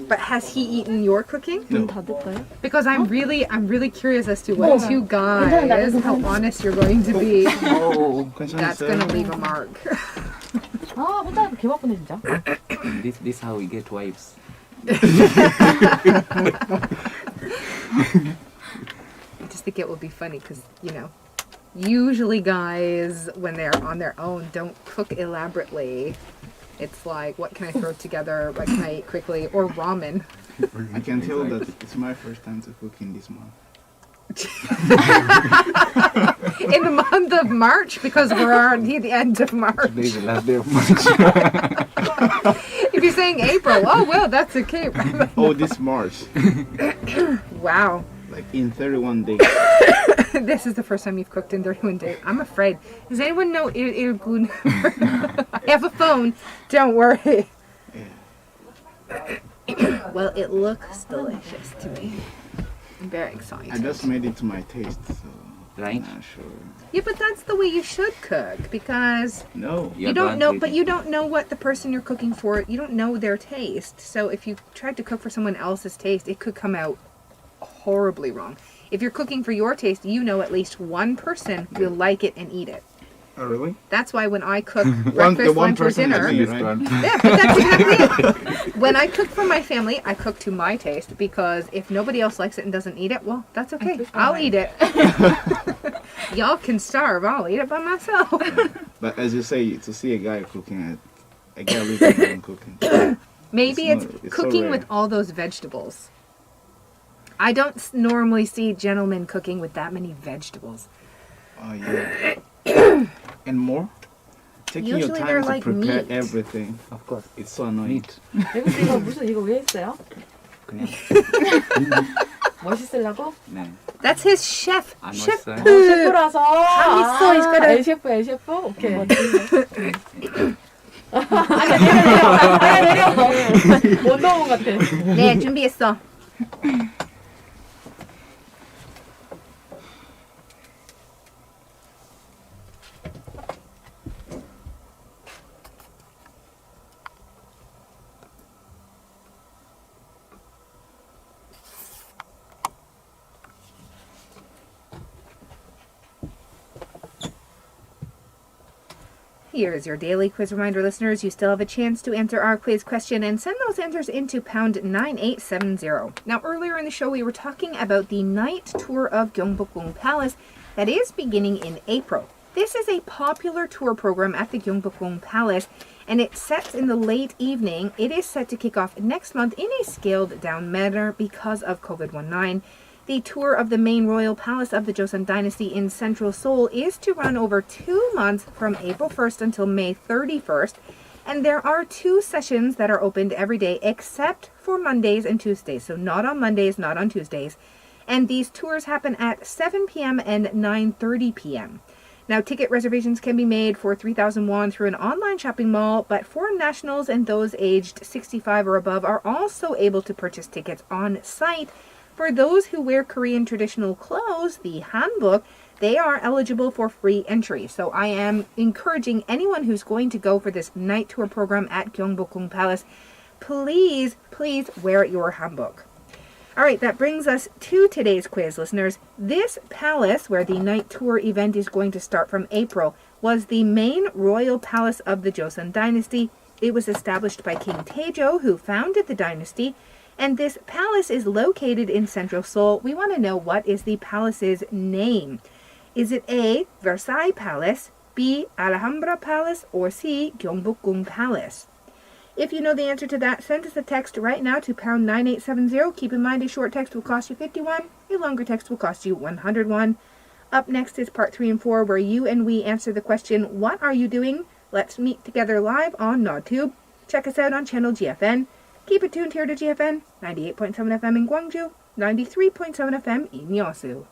But has he eaten your cooking? No. Because I'm really curious as to what you guys, how honest you're going to be. Oh, That's gonna leave a mark. 아, 혼자 개 바쁘네 진짜. This how we get wives. I just think it will be funny because, you know, usually guys, when they're on their own, don't cook elaborately. It's like, what can I throw together? What can I eat quickly? Or ramen. I can tell that it's my first time to cook in this month. In the month of March, because we're already at the end of March. Today is the last day of March. If you're saying April, oh well, that's okay. Oh, this March. Wow. Like in 31 days. This is the first time you've cooked in 31 days. I'm afraid. Does anyone know Irgun? I have a phone. Don't worry. Yeah. Well, it looks delicious to me. I'm very excited. I just made it to my taste, so Right? I'm not sure. Yeah, but that's the way you should cook because No. you don't know. But you don't know what the person you're cooking for. You don't know their taste. So if you tried to cook for someone else's taste, it could come out horribly wrong. If you're cooking for your taste, you know at least one person will like it and eat it. Oh, really? That's why when I cook The breakfast, one lunch, or person dinner, that right? yeah, but that's exactly it. When I cook for my family, I cook to my taste because if nobody else likes it and doesn't eat it, well, that's okay. I'll eat it. Y'all can starve. I'll eat it by myself. But as you say, to see a guy cooking, I can't live alone cooking. Maybe It's it's, not- it's so cooking rare. with all those vegetables. I don't normally see gentlemen cooking with that many vegetables. Oh, yeah. And more? Taking Usually your they're time to like prepare meat. everything. Of course. It's so annoying. Meat. 대구 씨 이거 무슨 이거 왜 했어요? 그냥. 멋있으려고? 네. That's his chef. 안 Chef. 왔어요? 셰프라서. 있어, he's got a- 엘 셰프, 엘 셰프. 오케이. 아니 내려. 원더우먼 같아. 네, 준비했어. Here's your daily quiz reminder, listeners. You still have a chance to answer our quiz question and send those answers into pound 9870. Now, earlier in the show, we were talking about the night tour of Gyeongbokgung Palace that is beginning in April. This is a popular tour program at the Gyeongbokgung Palace, and it sets in the late evening. It is set to kick off next month in a scaled-down manner because of COVID-19. The tour of the main royal palace of the Joseon Dynasty in central Seoul is to run over 2 months from April 1st until May 31st. And there are 2 sessions that are opened every day except for Mondays and Tuesdays. So not on Mondays, not on Tuesdays. And these tours happen at 7 p.m. and 9:30 p.m. Now, ticket reservations can be made for 3,000 won through an online shopping mall, but foreign nationals and those aged 65 or above are also able to purchase tickets on site. For those who wear Korean traditional clothes, the hanbok, they are eligible for free entry. So I am encouraging anyone who's going to go for this night tour program at Gyeongbokgung Palace, please wear your hanbok. All right, that brings us to today's quiz, listeners. This palace, where the night tour event is going to start from April, was the main royal palace of the Joseon Dynasty. It was established by King Taejo, who founded the dynasty. And this palace is located in central Seoul. We want to know, what is the palace's name? Is it A, Versailles Palace, B, Alhambra Palace, or C, Gyeongbokgung Palace? If you know the answer to that, send us a text right now to pound 9870. Keep in mind, a short text will cost you 51. A longer text will cost you 101. Up next is part 3 and 4, where you and we answer the question, what are you doing? Let's meet together live on NodTube. Check us out on channel GFN. Keep it tuned here to GFN, 98.7 FM in Gwangju, 93.7 FM in Yeosu.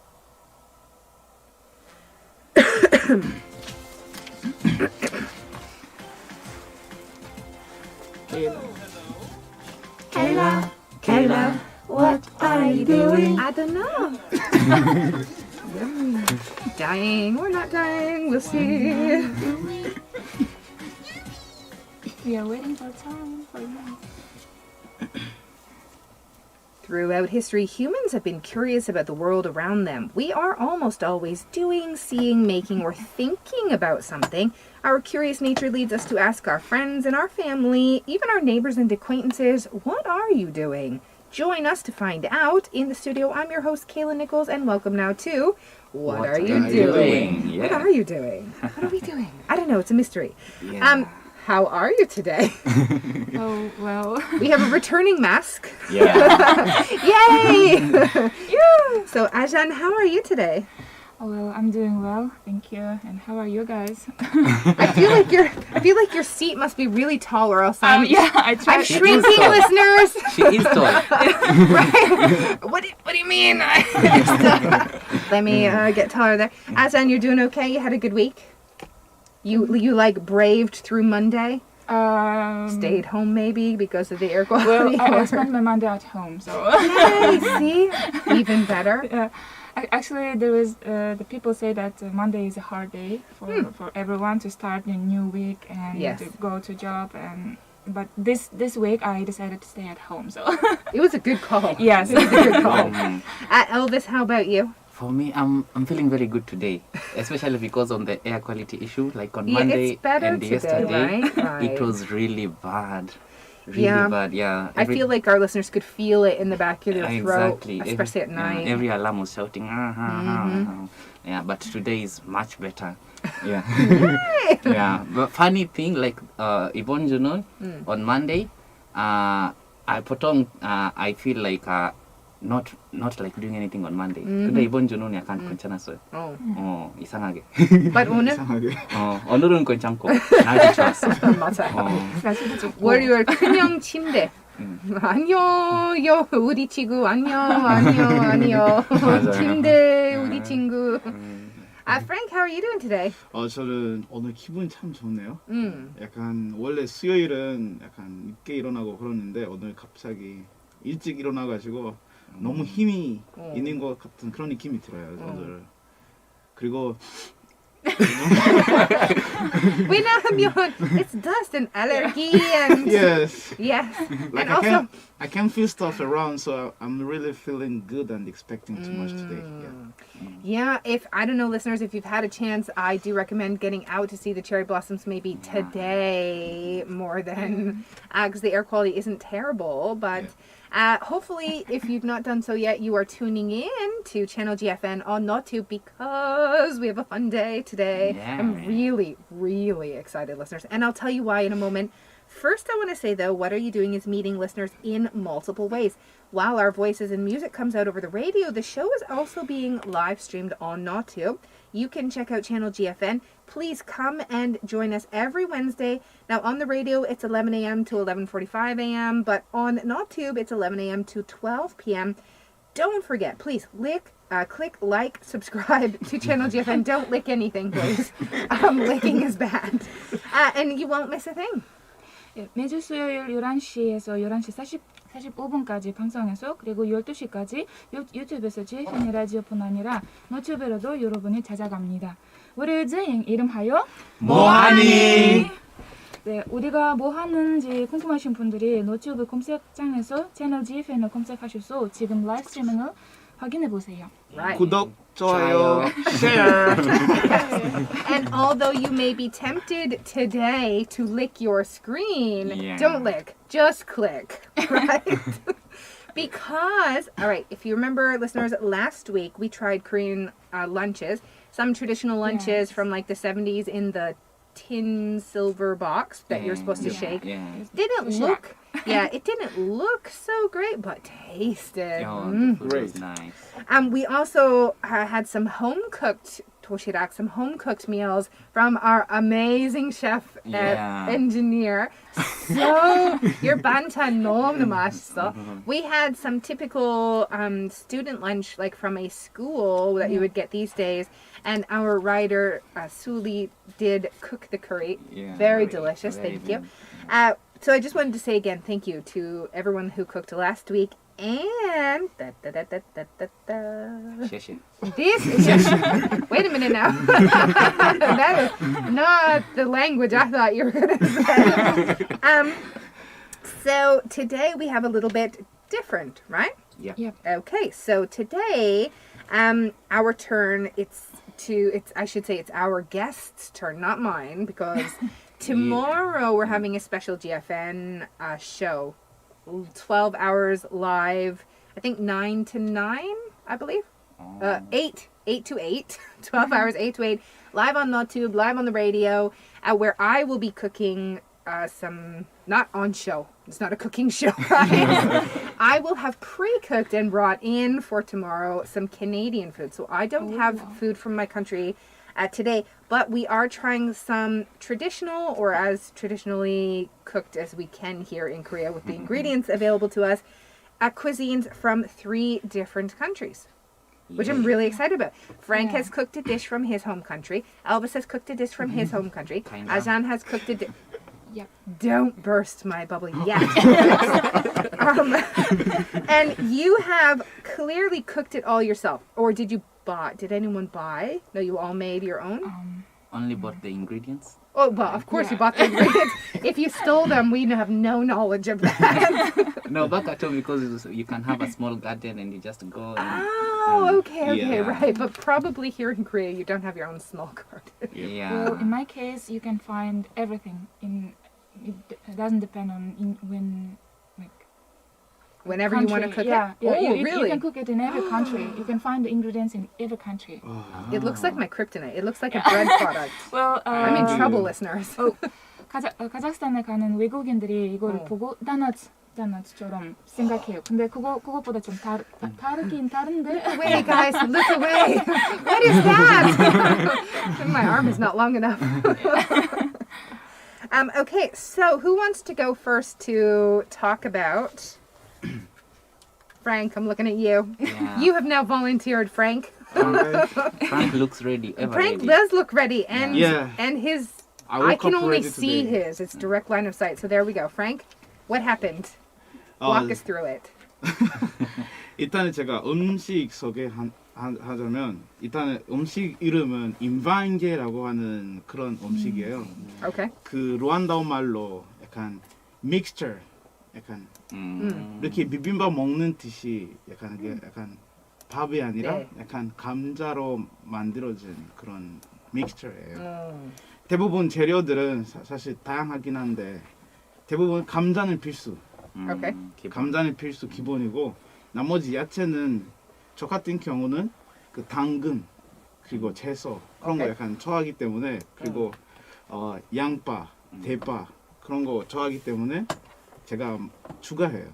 Kayla, what are you doing? I don't know. Dying, we're not dying, we'll see. We are waiting for time for you. Throughout history, humans have been curious about the world around them. We are almost always doing, seeing, making, or thinking about something. Our curious nature leads us to ask our friends and our family, even our neighbors and acquaintances, what are you doing? Join us to find out. In the studio, I'm your host, Kayla Nichols, and welcome now to What Are You Doing? Yeah. What are you doing? What are we doing? I don't know. It's a mystery. Yeah. How are you today? Oh, well. We have a returning mask. Yeah. Yay! So, Ajan, how are you today? Well, I'm doing well, thank you. And how are you guys? I feel like your seat must be really tall, or else I'm I tried. I'm shrinking, listeners. She is tall. Right? What do you mean? Let me get taller there. Ajan, you're doing okay? You had a good week? You like braved through Monday? Stayed home maybe because of the air quality? Well, I spent my Monday at home, so. Yay, see? Even better. Yeah. Actually, there was the people say that Monday is a hard day for everyone to start a new week and Yes. to go to job. But this week I decided to stay at home. So It was a good call. yes. It was a good call. Um, Elvis, how about you? For me, I'm feeling very good today, especially because of the air quality issue. Like on Yeah, Monday it's better and today, yesterday, right? it was really bad. Really Yeah. bad, yeah. I feel like our listeners could feel it in the back of their throat, exactly. especially at night. Every alarm was shouting, Yeah, but today is much better. Yeah. Yeah. But funny thing, like Yvonne Junon, on Monday, I feel like not like doing anything on Monday. 근데 이번 주는 약간 괜찮았어요. 이상하게. But 오늘 이상하게. 오늘은 괜찮고 날도 좋았어. 맞아요. 날씨도 좋고. 월요일 큰형 침대. 안녕, 우리 친구. 안녕. 맞아요. 침대, 우리 친구. Frank, how are you doing today? 저는 오늘 기분이 참 좋네요. 음. 약간 원래 수요일은 약간 늦게 일어나고 그러는데 오늘 갑자기 일찍 일어나가지고 너무 힘이 있는 것 같은 그런 느낌이 들어요. 오늘. 그리고 왜냐하면 it's dust and allergy and yes, yes. like And also I can feel stuff around, so I'm really feeling good and expecting too much today. yeah, if I don't know, listeners, if you've had a chance, I do recommend getting out to see the cherry blossoms maybe today more than because the air quality isn't terrible, but. Hopefully, if you've not done so yet, you are tuning in to Channel GFN on NotTube because we have a fun day today. Yeah. I'm really, really excited, listeners. And I'll tell you why in a moment. First, I want to say, though, What Are You Doing is meeting listeners in multiple ways. While our voices and music comes out over the radio, the show is also being live streamed on NotTube. You can check out Channel GFN. Please come and join us every Wednesday. Now, on the radio, it's 11 a.m. to 11:45 a.m., but on NotTube, it's 11 a.m. to 12 p.m. Don't forget, please, click like, subscribe to Channel GFN. Don't lick anything, please. Licking is bad. And you won't miss a thing. 예, 매주 수요일 11시에서 11시 45분까지 방송해서 그리고 12시까지 유튜브에서 GFN의 라디오뿐 아니라 너튜브로도 여러분이 찾아갑니다. What are you doing? 이름하여 뭐하니? 네, 우리가 뭐 하는지 궁금하신 분들이 너튜브 검색창에서 채널 GFN을 검색하셔서 지금 라이브 스트리밍을 확인해 보세요. Right. 구독, 좋아요, share. And although you may be tempted today to lick your screen, Yeah. don't lick, just click, right? Because, all right, if you remember, listeners, last week we tried Korean lunches, some traditional lunches Yes. from like the 70s in the tin silver box that you're supposed to shake. Yeah. Didn't look, it didn't look so great, but tasted. The food Great. was nice. We also had some home-cooked toshirak, some home-cooked meals from our amazing chef and Yeah. engineer. So, your bantan 너무 맛있어. We had some typical student lunch, like from a school that you would get these days. And our writer, Suli, did cook the curry. Yeah, Very very, delicious, very thank you. good. So I just wanted to say again, thank you to everyone who cooked last week. And Share. this is wait a minute now. That is not the language I thought you were going to say. So today we have a little bit different, right? Yeah. Yep. Okay, so today, our turn. It's our guest's turn, not mine, because tomorrow we're having a special GFN show, 12 hours live. I think 9 to 9, I believe. 8 to 8, 12 hours, 8 to 8, live on YouTube, live on the radio, where I will be cooking some, not on show. It's not a cooking show, guys. I will have pre-cooked and brought in for tomorrow some Canadian food. So I don't have food from my country today, but we are trying some traditional, or as traditionally cooked as we can here in Korea with the ingredients available to us, cuisines from 3 different countries, which I'm really excited about. Frank has cooked a dish from his home country. Elvis has cooked a dish from his home country. Kinda. Ajan has cooked a dish. Yep. Don't burst my bubble yet. And you have clearly cooked it all yourself. Or did you buy? Did anyone buy? No, you all made your own? Only bought the ingredients. Oh, well, of course you bought the ingredients. If you stole them, we have no knowledge of that. No, back at home, because you can have a small garden and you just go. And, Oh, okay, Yeah. right. But probably here in Korea, you don't have your own small garden. yeah. Well, in my case, you can find everything in. It doesn't depend on when, like. Whenever you want to country. cook Yeah, it? yeah. Oh, You really? can cook it in every country. You can find the ingredients in every country. It looks like my kryptonite. It looks like a bread product. Well, I'm in trouble, listeners. 카자흐스탄에 가는 외국인들이 이걸 어. 보고 다나츠처럼 생각해요. 근데 그것보다 좀 다르긴 다른데. Look away, guys. Look away. What is that? My arm is not long enough. Okay, so who wants to go first to talk about... Frank, I'm looking at you. Yeah. You have now volunteered, Frank. Frank looks ready. Frank ready. does look ready, and Yeah. and his... I woke can up only ready see today. his. It's direct line of sight. So there we go. Frank, what happened? Walk us through it. 일단은 제가 음식 소개하자면 일단은 음식 이름은 임반게라고 하는 그런 음식이에요. Okay. 그 루안다어 말로 약간 믹스처, 약간 이렇게 비빔밥 먹는 듯이 약간 이게 약간 밥이 아니라 네. 약간 감자로 만들어진 그런 믹스처예요. 대부분 재료들은 사실 다양하긴 한데 대부분 감자는 필수. Okay. 감자는 필수 기본이고 나머지 야채는 저 같은 경우는 그 당근 그리고 채소 그런 거 오케이. 약간 좋아하기 때문에 그리고 양파, 대파 그런 거 좋아하기 때문에 제가 추가해요.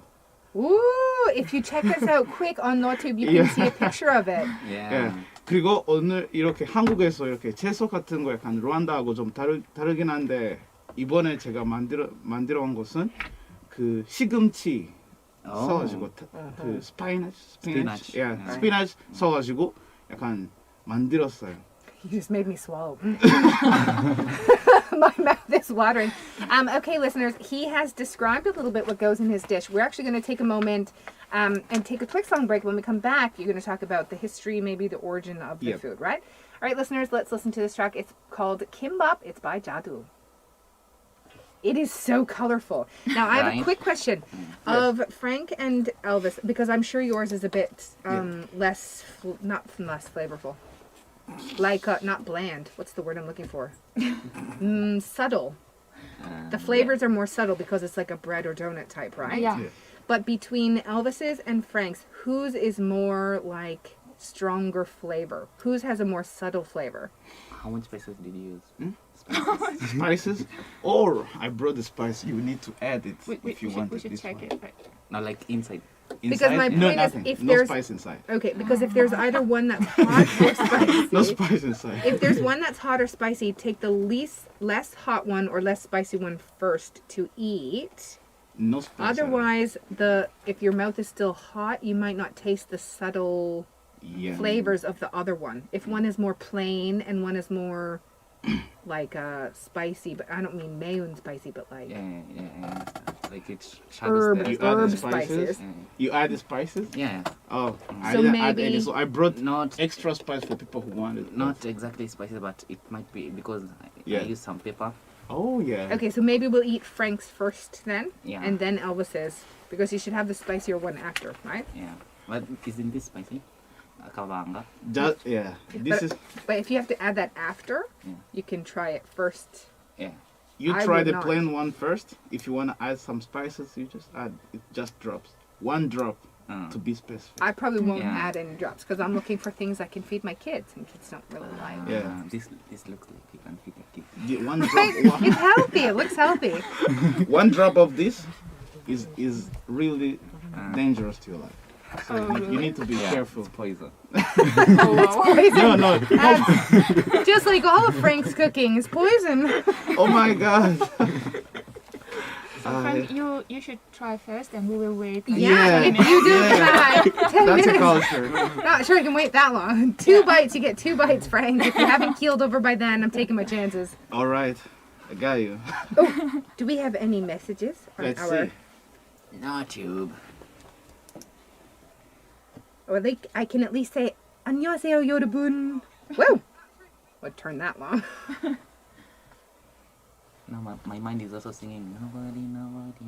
Ooh, if you check us out quick on YouTube, you can see a picture of it. Yeah. 예. 그리고 오늘 이렇게 한국에서 이렇게 채소 같은 거 약간 루안다하고 좀 다르긴 한데 이번에 제가 만들어 온 것은 그 시금치 써가지고 그 스피나치, 예, 네. 스피나치 써가지고 약간 만들었어요. You just made me swallow. My mouth is watering. Okay, listeners, he has described a little bit what goes in his dish. We're actually going to take a moment and take a quick song break. When we come back, you're going to talk about the history, maybe the origin of the Yep. food, right? All right, listeners, let's listen to this track. It's called Kimbap. It's by Jadu. It is so colorful. Now, I have a Right. quick question of Frank and Elvis, because I'm sure yours is a bit less, not less flavorful. Like, not bland. What's the word I'm looking for? Subtle. The flavors are more subtle because it's like a bread or donut type, right? Yeah. 예. But between Elvis's and Frank's, whose is more like stronger flavor? Whose has a more subtle flavor? How much spices did you use? Spices, or I brought the spice. You need to add it if you want we it. should this check one. it. Right. Not like inside. Because my no, point is, nothing. if no there's- spice inside. Okay, because if there's either one that's hot or spicy, No spice inside. if there's one that's hot or spicy, take the less hot one or less spicy one first to eat. No spice. Otherwise, if your mouth is still hot, you might not taste the subtle Yeah. flavors of the other one. If one is more plain and one is more like spicy, but I don't mean 매운 spicy, but like Yeah. Like it's herb You add the herb spices? spices. You add the spices? Yeah. Oh, I So didn't add maybe- any. So I brought Not extra spice for people who want it. not exactly spicy, but it might be because I Yeah. use some pepper. Oh yeah. Okay, so maybe we'll eat Frank's first then, Yeah. and then Elvis's, because you should have the spicier one after, right? Yeah. But isn't this spicy? Kabanga. Just yeah. This is But if you have to add that after, Yeah. you can try it first. Yeah. you I try would the not. plain one first. If you want to add some spices, you just add. It just drops. One drop to be specific. I probably won't Yeah. add any drops because I'm looking for things I can feed my kids, and kids don't really like. Yeah. This looks like you can feed a kid. One It's healthy. It looks healthy. one drop of this is really dangerous to your life. So you need to be careful. It's poison. No. Just like all of Frank's cooking is poison. Oh my God. So Frank, you should try first, and we will wait. Like, Yeah, if you do try 10 That's a minutes. culture. Not sure I can wait that long. 2 bites, you get 2 bites, Frank. If you haven't keeled over by then, I'm taking my chances. All right, I got you. Do we have any messages on Let's our? see. No tube. Or like I can at least say 안녕하세요, 여러분. Whoa! Would turn that long. No, my mind is also singing. Nobody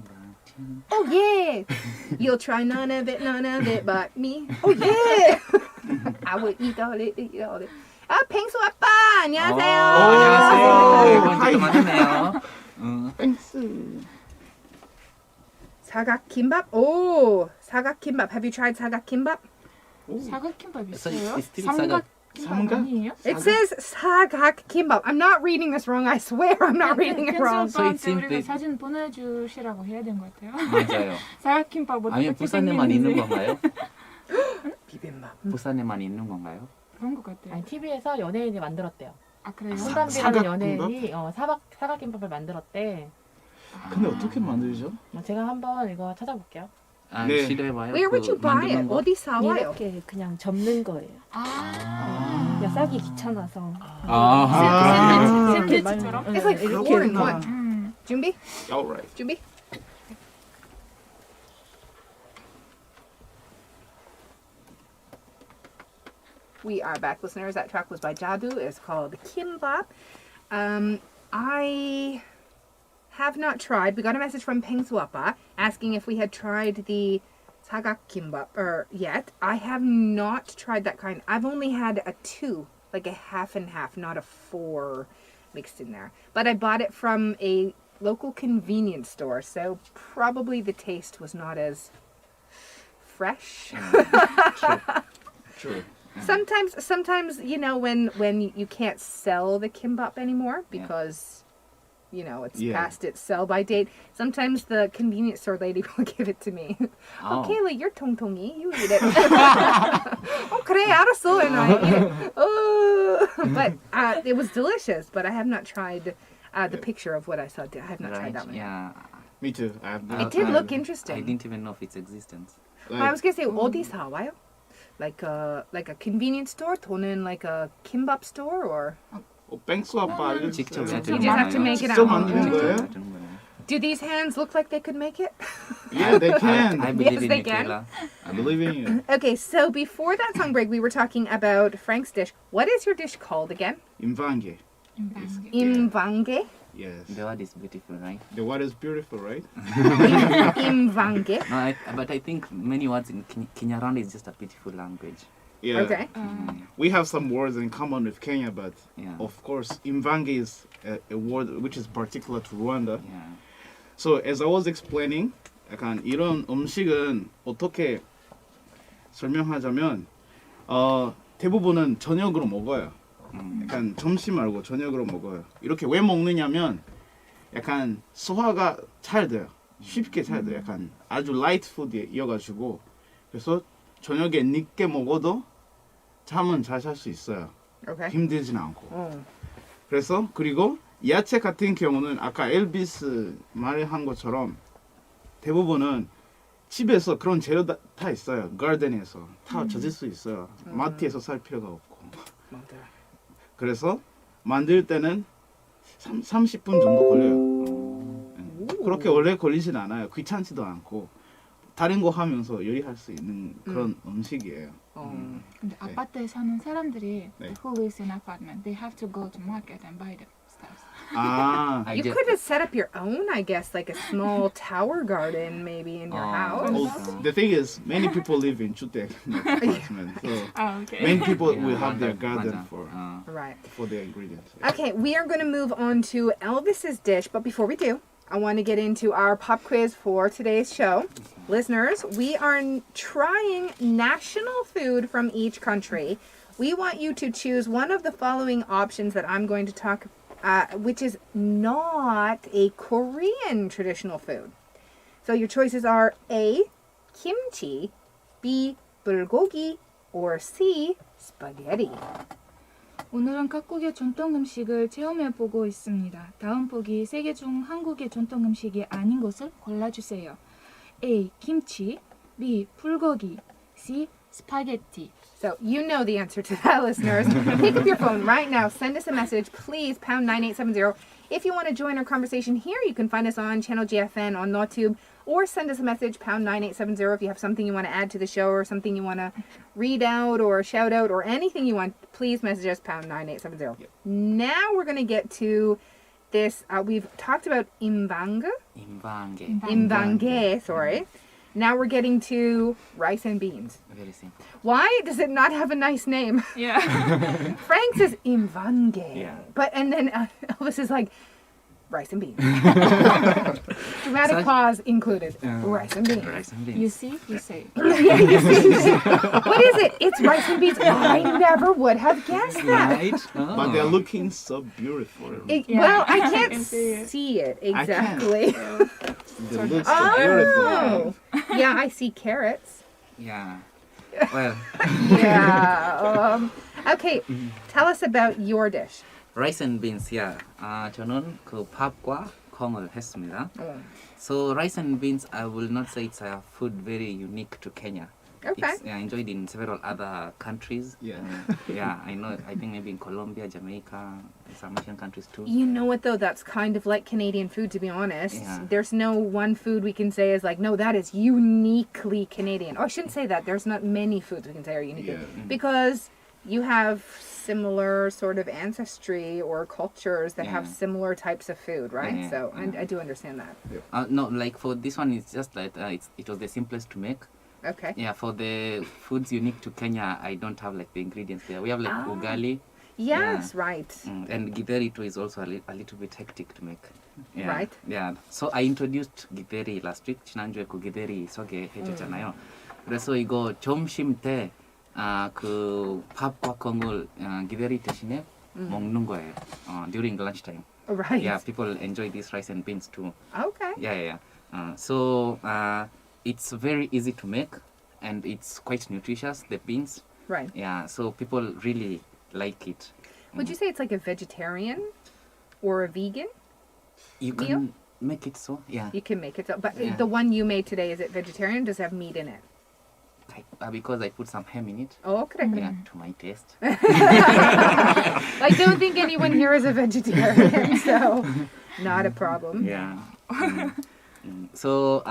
but you. Oh yeah! You'll try none of it but me. Oh yeah! I would eat all it. 아, 펭수 아빠, 안녕하세요. 안녕하세요. 하이. 이번 주도 만나네요. Thanks. 사각김밥? Oh, 사각김밥. Have you tried 사각김밥? 사각김밥 So 있어요? it's still 사각. 삼각김밥 아니에요? It says 사각김밥. I'm not reading this wrong. I swear I'm not reading it wrong. So it's 펜스 오빠한테 우리가 simply- 사진 보내주시라고 해야 되는 것 같아요. 맞아요. 사각김밥 어떻게 아니면 부산에만 있는 건가요? 비빔밥. 부산에만 있는 건가요? 그런 것 같아요. 아니 TV에서 연예인이 만들었대요. 아 그래요? 손담비라는 사각김밥? 연예인이 사각김밥을 만들었대. 근데 어떻게 만들죠? 제가 한번 이거 찾아볼게요. 아, 네. 시도해봐요. Where would you buy it? 어디 사와요? 이렇게 그냥 접는 거예요. 그냥 싸기 귀찮아서. 샌드위치처럼? It's like 이렇게 4 in 해서. 1. 준비? All right. 준비? We are back, listeners. That track was by Jadu. It's called Kimbap. I have not tried. We got a message from Pengsuapa asking if we had tried the sagak kimbap yet. I have not tried that kind. I've only had a 2, like a half and half, not a 4 mixed in there. But I bought it from a local convenience store, so probably the taste was not as fresh. True. Sometimes you know when you can't sell the kimbap anymore because you know it's Yeah. past its sell by date. Sometimes the convenience store lady will give it to me. Oh. Kayla, you're 통통이. You eat it. 그래, 알았어. And I eat it. Oh, but it was delicious. But I have not tried the picture of what I saw. I have not tried that one. yet. Yeah. Me too. I have It not did tried look it. interesting. I didn't even know of its existence. I was gonna say 어디 사와요? Like a convenience store, 또는 like a kimbap store, or 뺑수 아빠 직접 알려주세요. You just have to make it at 직접 home. 만드는 거예요? do these hands look like they could make it? Yeah, they can. I believe Yes, in they you, can. Kayla. I believe in you. Okay, so before that song break, we were talking about Frank's dish. What is your dish called again? 임방개. Imvange. Yes. The word is beautiful, right? The word is beautiful, right? Imvange. No, but I think many words in Kinyarwanda is just a beautiful language. Yeah. Okay. We have some words in common with Kenya, but Yeah. of course, imvange is a word which is particular to Rwanda. Yeah. So as I was explaining, 약간 이런 음식은 어떻게 설명하자면 대부분은 저녁으로 먹어요. 약간 점심 말고 저녁으로 먹어요. 이렇게 왜 먹느냐면 약간 소화가 잘 돼요. 쉽게 잘 돼요. 약간 아주 라이트 푸드여가지고 그래서 저녁에 늦게 먹어도 잠은 잘 잘 수 있어요. Okay. 힘들진 않고. Oh. 그래서 그리고 야채 같은 경우는 아까 엘비스 말한 것처럼 대부분은 집에서 그런 재료 다 있어요. 가든에서 다 찾을 수 있어요. 마트에서 살 필요가 없고. 그래서 만들 때는 30분 정도 걸려요. 그렇게 오래 걸리진 않아요. 귀찮지도 않고 다른 거 하면서 요리할 수 있는 그런 음식이에요. 근데 아파트에 사는 사람들이 네. who lives in apartment, they have to go to market and buy the stuff. 아, I You just- could have set up your own, I guess, like a small tower garden maybe in your house. well, the thing is, many people live in 주택 apartment, so 아, 오케이. many people Yeah, will have their 맞아, garden 맞아. Right. for their ingredients. Okay, we are going to move on to Elvis's dish, but before we do, I want to get into our pop quiz for today's show. Listeners, we are trying national food from each country. We want you to choose one of the following options that I'm going to talk, which is not a Korean traditional food. So your choices are A, kimchi, B, bulgogi, or C, spaghetti. 오늘은 각국의 전통 음식을 체험해 보고 있습니다. 다음 보기 3개 중 한국의 전통 음식이 아닌 것을 골라주세요. A. 김치, B. 불고기, C. 스파게티. So you know the answer to that, listeners. Pick up your phone right now. Send us a message, please, pound 9870. If you want to join our conversation here, you can find us on channel GFN on YouTube, or send us a message, pound 9870, if you have something you want to add to the show or something you want to read out or shout out or anything you want, please message us, pound 9870. Now we're going to get to this. We've talked about imbange. 인방계. Imbange, sorry. Now we're getting to rice and beans. Very simple. Why does it not have a nice name? Yeah. Frank says imvange. Yeah. But, and then Elvis is like, rice and beans. Dramatic So- pause included. Rice and beans. Rice and You beans. see? You say. Yeah, you see? What is it? It's rice and beans. I never would have guessed that. Right? Oh. But they're looking so beautiful. Well, I can't can see it. see it I can. exactly. They look so beautiful. Oh, yeah, I see carrots. Yeah. Well, Yeah. Okay, tell us about your dish. rice and beans. Yeah. 저는 그 밥과 콩을 했습니다. So rice and beans, I will not say it's a food very unique to Kenya. Okay. It's enjoyed in several other countries. Yeah. Yeah, I know. I think maybe in Colombia, Jamaica, some Asian countries too. You know what though? That's kind of like Canadian food, to be honest. Yeah. There's no one food we can say is like, no, that is uniquely Canadian. Oh, I shouldn't say that. There's not many foods we can say are uniquely Yeah. because you have similar sort of ancestry or cultures that have Yeah. similar types of food, right? Yeah, So yeah. I do understand that. No, like for this one, it's just that it was the simplest to make. Okay. Yeah, for the foods unique to Kenya, I don't have like the ingredients there. We have like ugali, Yes, right. and githeri too is also a little bit hectic to make. Yeah, Right. Yeah. So I introduced githeri last week. 지난주에 그 githeri 소개해줬잖아요. 그래서 이거 점심 때 그 밥과 콩을 githeri 대신에 먹는 거예요. During lunchtime. Right. Yeah, people enjoy this rice and beans too. Okay. Yeah. So it's very easy to make, and it's quite nutritious. The beans. Right. Yeah. So people really like it. Would you say it's like a vegetarian or a vegan? You can make it so. Yeah. You can make it so, but Yeah. the one you made today, is it vegetarian? Does it have meat in it? Because I put some ham in it. Oh, okay. Yeah, to my taste. I don't think anyone here is a vegetarian, so not a problem. Yeah. So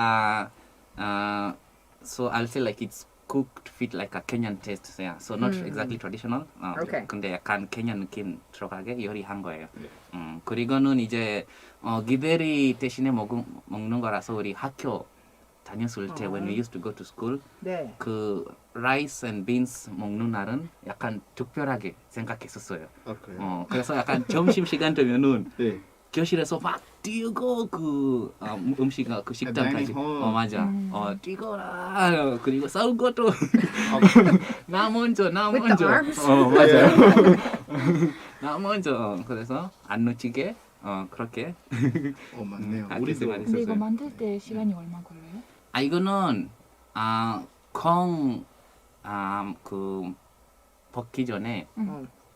so I'll say like it's cooked fit like a Kenyan taste. Yeah. So not exactly traditional. Okay. 근데 약간 Kenyan 느낌 들어가게 요리한 거예요. 그리고는 이제 기베리 대신에 먹는 거라서 우리 학교 다녔을 때 when we used to go to school 네. 그 rice and beans 먹는 날은 약간 특별하게 생각했었어요. 아, 그래요? 그래서 약간 점심 시간 되면은 네. 교실에서 막 뛰고 그 음식 그 식당까지 dining hall. 맞아 뛰거라 그리고 싸울 것도 나 먼저 With the arms? 맞아요 나 먼저 그래서 안 놓치게 그렇게 맞네요. 아, 우리도 많이 근데 이거 있었어요. 만들 때 시간이 얼마 걸려요? 이거는 콩 그 볶기 전에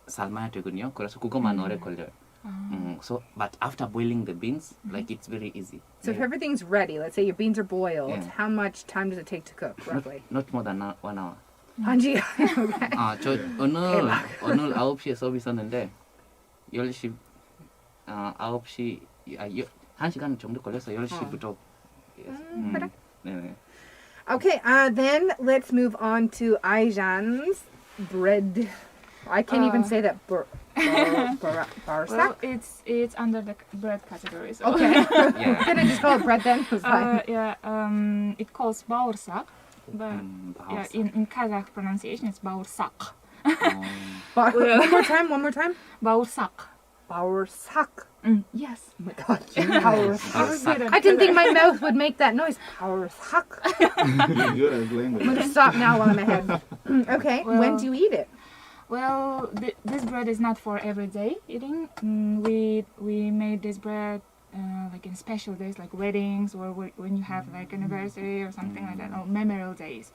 삶아야 되거든요. 그래서 그것만 오래 걸려요. So, but after boiling the beans, like it's very easy. So if everything's ready, let's say your beans are boiled, Yeah. how much time does it take to cook, roughly? Not more than 1 hour. 한지. Okay. 저 오늘 9시에 서비스 했는데 10시 9시 1시간 정도 걸렸어요. 10시부터. 그래. 네. Okay, then let's move on to Aijan's bread. I can't even say that. Well, it's under the bread category. So. Okay. Yeah. Gonna just call it bread then. It's fine. It calls baursak, but yeah, in Kazakh pronunciation it's baursak. One more time. Baursak. Baursak. Yes. Oh my god. Baursak. I I didn't think my mouth would make that noise. Baursak. You're good at I'm language. gonna stop now while I'm ahead. Okay. Well- When do you eat it? Well, this bread is not for everyday eating. We made this bread like in special days, like weddings or when you have like anniversary or something like that, or memorial days.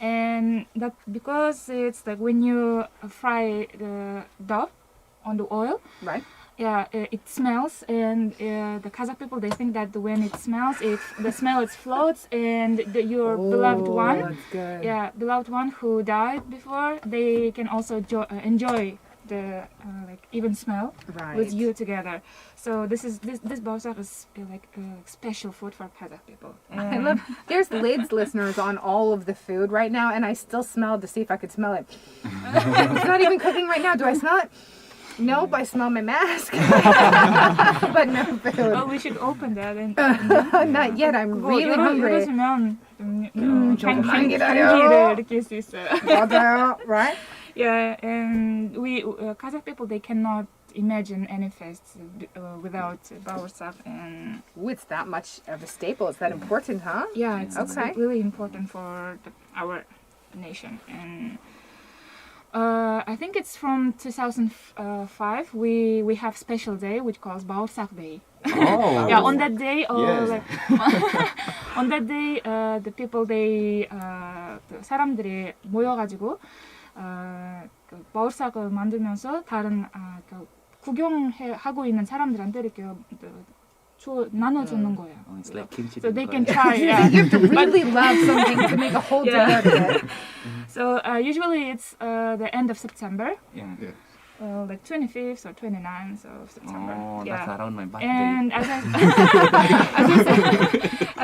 And that because it's like when you fry the dough on the oil, Right. yeah, it smells, and the Kazakh people they think that when it smells, the smell it floats, and your beloved one, That's good. yeah, beloved one who died before, they can also enjoy the like even smell Right. with you together. So this baursak is like special food for Kazakh people. I love. There's lids listeners on all of the food right now, and I still smelled to see if I could smell it. It's not even cooking right now. Do I smell it? Nope, I smell my mask. But no food. Oh, we should open that and Not yet. I'm really hungry. 이러시면 좀 조금만 향기를 느낄 수 있어요. 맞아요, right? Yeah, and we Kazakh people they cannot imagine any fests without baursak, and Ooh, it's that much of a staple. It's that important, huh? yeah, it's Okay. really important for our nation. And I think it's from 2005. We have special day which calls baursak day. Oh. Yeah, on that day, Yes. like, on that day, the people they 그 사람들이 모여가지고 그 바울삭을 만들면서 다른 그 구경하고 있는 사람들한테 이렇게 나눠주는 거예요. Oh, it's like kimchi. So they can try. Yeah. You have to really love something to make a whole day Yeah. out of it. So usually it's the end of September, Yeah. like 25th or 29th of September. Oh, yeah. that's around my birthday. And as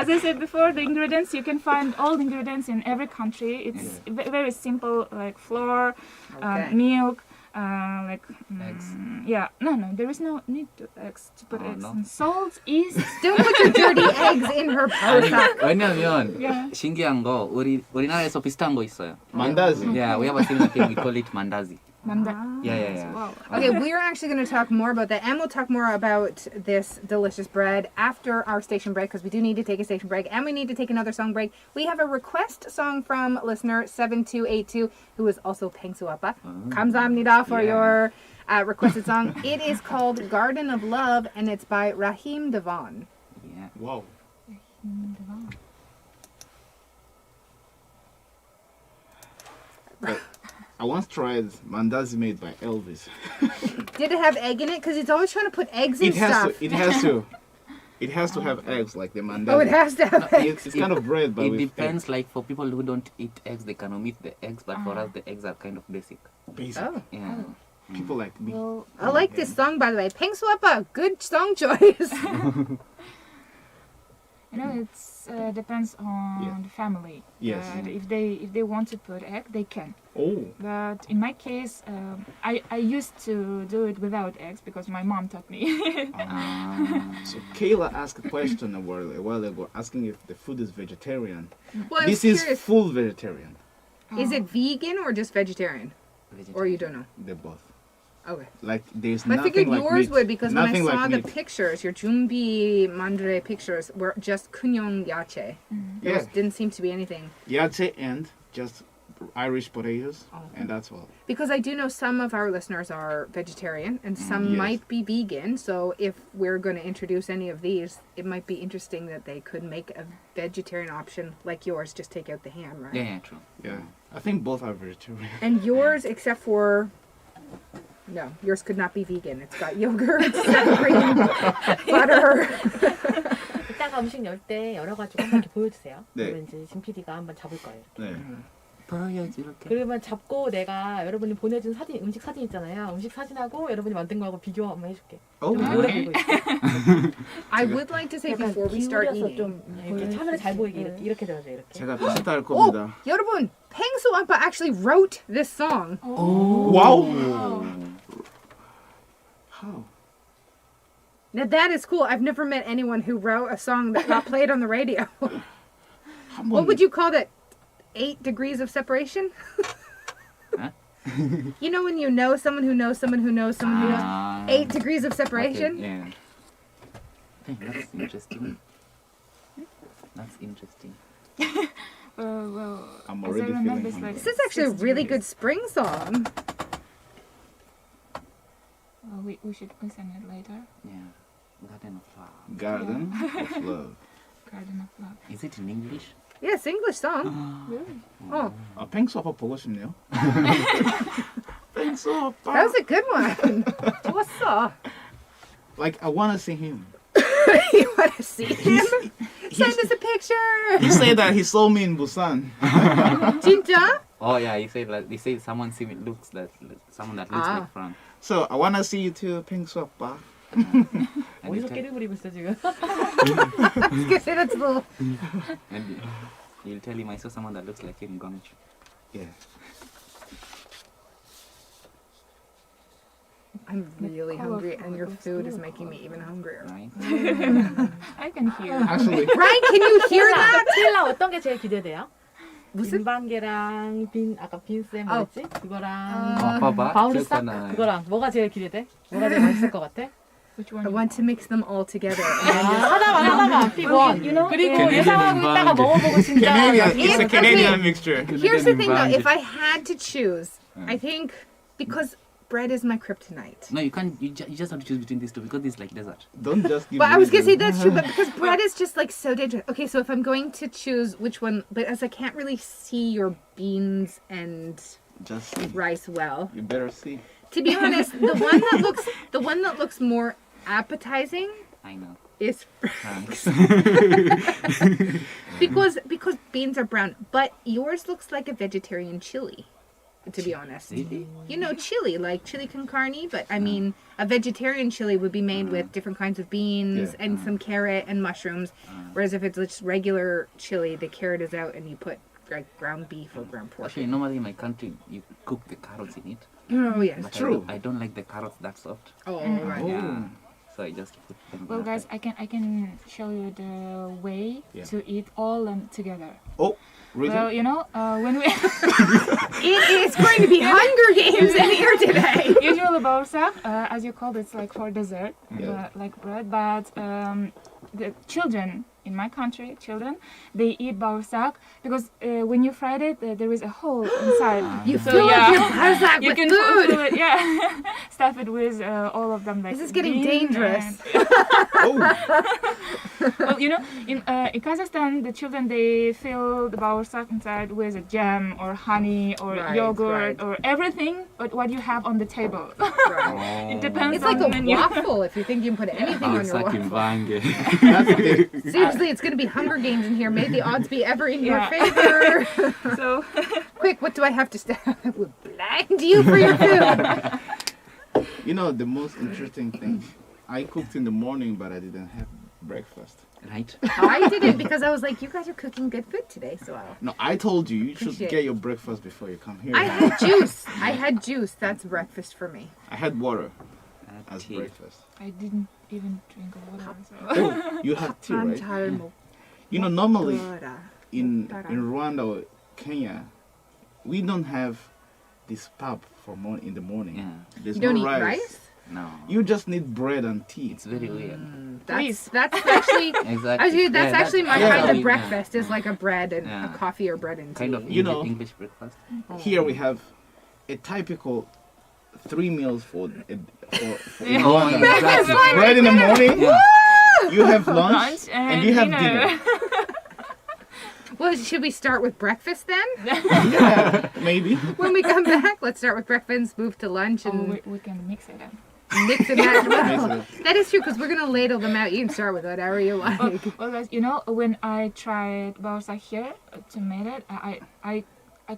I said before, the ingredients you can find all the ingredients in every country. It's very simple, like flour, Okay. milk, Eggs. Yeah, no, there is no need to eggs to put Oh, eggs. no? And salt, yeast. Don't put your dirty eggs in her baursak. 왜냐면 Yeah. 신기한 거 우리나라에서 비슷한 거 있어요. Mandazi. Yeah, we have a similar thing. We call it mandazi. Yeah. Wow. Okay, we're actually going to talk more about that, and we'll talk more about this delicious bread after our station break, because we do need to take a station break, and we need to take another song break. We have a request song from listener 7282, who is also 팽수아빠. 감사합니다 for Yeah. your requested song. It is called Garden of Love, and it's by Rahim Devon. Yeah. Wow. But I once tried mandazi made by Elvis. Did it have egg in it? Because it's always trying to put eggs in It has stuff. to. It has to. It has to have eggs like the mandazi. Oh, it has to have eggs. It's kind of bread, but It with depends. Like for people who don't eat eggs, they can omit the eggs. But for us, the eggs are kind of basic. basic. Oh. Yeah. People like me. Well, I like this song, by the way. 팽수아빠, good song choice. you know, it's depends on Yeah. the family. Yes. If they want to put egg, they can. Oh. But in my case, I used to do it without eggs because my mom taught me. So Kayla asked a question a while ago, asking if the food is vegetarian. Well, I was This is curious. full vegetarian. Is it vegan or just vegetarian? Or you don't know? They're both. Okay. Like there's I nothing figured like yours meat. would, because when I Nothing saw like the meat. pictures, your Jumbi Mandre pictures were just kunyong yache. There Yeah. didn't seem to be anything. Yache and just Irish potatoes, Oh. and that's all. Because I do know some of our listeners are vegetarian and some Yes. might be vegan. So if we're going to introduce any of these, it might be interesting that they could make a vegetarian option like yours. Just take out the ham, right? Yeah, true. Yeah, I think both are vegetarian. And yours, except for... No, yours could not be vegan. It's got yogurt, sour cream, butter. 이따가 음식 열 때 열어가지고 한번 이렇게 보여주세요. 네. 그러면 이제 진 PD가 한번 잡을 거예요. 네. 보여야지 이렇게. 그러면 잡고 내가 여러분이 보내준 사진, 음식 사진 있잖아요. 음식 사진하고 여러분이 만든 거하고 비교 한번 해줄게. Oh, 좀 오래 보고 있어. I would like to say before we start 기울여서 eating. 좀 이렇게 카메라 잘 보이게 이렇게, 네. 이렇게 들어줘 이렇게. 제가 비슷할 Oh, 겁니다. 여러분, 팽수 아빠 actually wrote this song. Wow. Now that is cool. I've never met anyone who wrote a song that got played on the radio. What would you call that? 8 degrees of separation? Huh? You know when you know someone who knows someone who knows someone who knows 8 degrees of separation? Okay, yeah. Hey, that's interesting. That's interesting. Well, I'm as I already remember, feeling it's like hungry. This is actually a 6 really degrees. good spring song. We should listen it later. Yeah. Garden of Love. Garden of Love. Garden of Love. Is it in English? Yes, English song. Really? Oh, 아, 펭수 아빠 보고 싶네요. 펭수 아빠. that was a good one. 좋았어. Like I want to see him. You want to see him? Send us a picture. He said that he saw me in Busan. 진짜? Oh yeah, he said someone looks Ah. like Frank. So I want to see you too, 펭수 아빠. And 어디서 깨를 부리고 있어 지금? I was gonna say that's a little. you'll tell him I saw someone that looks like him in Gongchu. Yeah. I'm really hungry, and colorful. your It's food is beautiful. making me even hungrier. Right? I can hear. Actually, Ryan, can you hear that? 스텔라 어떤 게 제일 기대돼요? 무슨? 빈방개랑 아까 빈쌤 뭐였지? 그거랑 어, 봐봐. 바우르싹 기억나. 그거랑 뭐가 제일 기대돼? 뭐가 제일 맛있을 것 같아? Which one? I want to mix them all together. 하나만 피곤. 그리고 Canadian 예상하고 있다가 빈방개. 먹어보고 진짜 Canadian. It's a Okay. Canadian mixture. Here's the thing, though. Canadian If I had to choose, I think because bread is my kryptonite. No, you can't. You just have to choose between these two because it's like dessert. Don't just give. But I was gonna say reason. that's true, but because bread is just like so dangerous. Okay, so if I'm going to choose which one, but as I can't really see your beans and Just see. rice well, You better see. to be honest, the one that looks more appetizing I know. is Thanks. because beans are brown, but yours looks like a vegetarian chili. To be honest, Really? you know, chili like chili con carne, but I mean, a vegetarian chili would be made with different kinds of beans Yeah. and some carrot and mushrooms. Whereas if it's just regular chili, the carrot is out and you put like ground beef or ground pork. Actually, normally in my country, you cook the carrots in it. Oh yes, But True. I don't like the carrots that soft. Oh right. Yeah. So I just put them. Well, outside. guys, I can show you the way Yeah. to eat all them together. Oh, really? Well, you know, when we It is going to be Hunger Games in here today. usually baursak, as you called, it's like for dessert, Yeah. like bread. But the children in my country, they eat baursak because when you fried it, there is a hole inside. You So, fill yeah. up your Kazakh You with can food. fill it, yeah, stuff it with all of them. Like This is getting bean dangerous. Oh, Well, you know, in Kazakhstan, the children they fill the baursak inside with a jam or honey or Right, yogurt right. or everything, but what you have on the table. Right. It depends It's on like the a menu. waffle if you think you can put anything on your waffle. that's the thing. Seriously, it's going to be Hunger Games in here. May the odds be ever in your Yeah. favor. So Quick, what do I have to step? I will blind you for your food. You know the most interesting thing. I cooked in the morning, but I didn't have breakfast. Right? I didn't because I was like, you guys are cooking good food today, so I'll... No, I told you should Appreciate get it. your breakfast before you come here. I had juice. I had juice. That's breakfast for me. I had water as Tea. breakfast. I didn't even drink water. So. Oh, you have tea, right? 잘 You know, normally 먹더라. in 먹더라. Rwanda or Kenya, we don't have this pap for in the morning. Yeah. There's You don't no eat rice? No. You just need bread and tea. It's very weird. That's actually... Exactly. Actually, that's Yeah, actually my yeah. kind of Yeah. breakfast is like a bread and Yeah. a coffee or bread and tea. Kind of You know. English breakfast. Here we have a typical 3 meals for in Yeah. Rwanda. Exactly. Bread in the morning. Yeah. You have lunch, Lunch and you have dinner. dinner. Well, should we start with breakfast then? Yeah, maybe. When we come back, let's start with breakfast, move to lunch, Oh, and we can mix it in. mix and match. Mix Well, it. that is true because we're gonna ladle them out. You can start with whatever you like. Well, guys, you know, when I tried baursak here to make it, I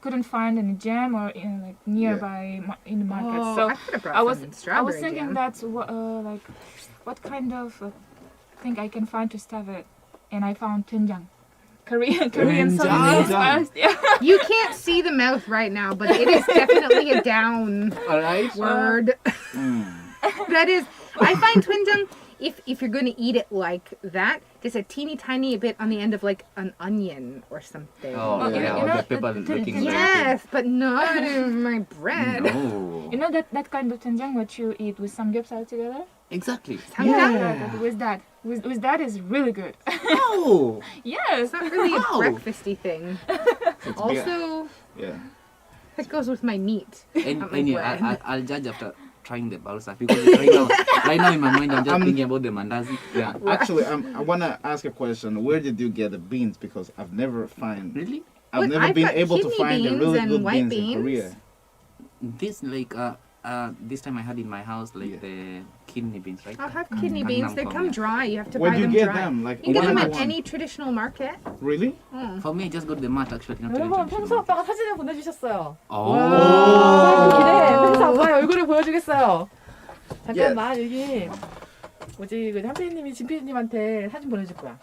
couldn't find any jam or like nearby in the market. Oh, So I could have brought I was some I was strawberry thinking jam. that's like what kind of thing I can find to stuff it, and I found doenjang, Korean Doenjang. sauce. Yeah. You can't see the mouth right now, but it is definitely a down All right. word. Mm. That is, I find doenjang if you're gonna eat it like that, just a teeny tiny bit on the end of like an onion or something. Oh, you yeah, know, or the the- pepper the- looking Yes, but not in my bread. No. You know that kind of doenjang what you eat with samgyeopsal together? Exactly. With that is really good. Oh. Yes. It's not really a Wow. breakfasty thing. Also, Yeah. it goes with my meat. And Not my anyway, bread. I'll judge after trying the balsa because right now in my mind I'm just thinking about the mandazi. Yeah. Actually, I want to ask a question. Where did you get the beans? Because I've never find. Really? I've Look, never I've been got able to kidney find the beans really and good white beans in beans. Korea. This this time I had in my house the kidney beans, right? I'll have kidney beans. They come dry. You have to Where buy do you them get dry. them? Like You can get them one at by one? any traditional market. Really? For me, I just got the mat actually. Not 여러분 really 평소 아빠가 사진을 보내주셨어요. Oh. 기대. 평소 아빠의 얼굴을 보여주겠어요. 잠깐만 여기 뭐지 그 한PD님이 진PD님한테 사진 보내줄 거야.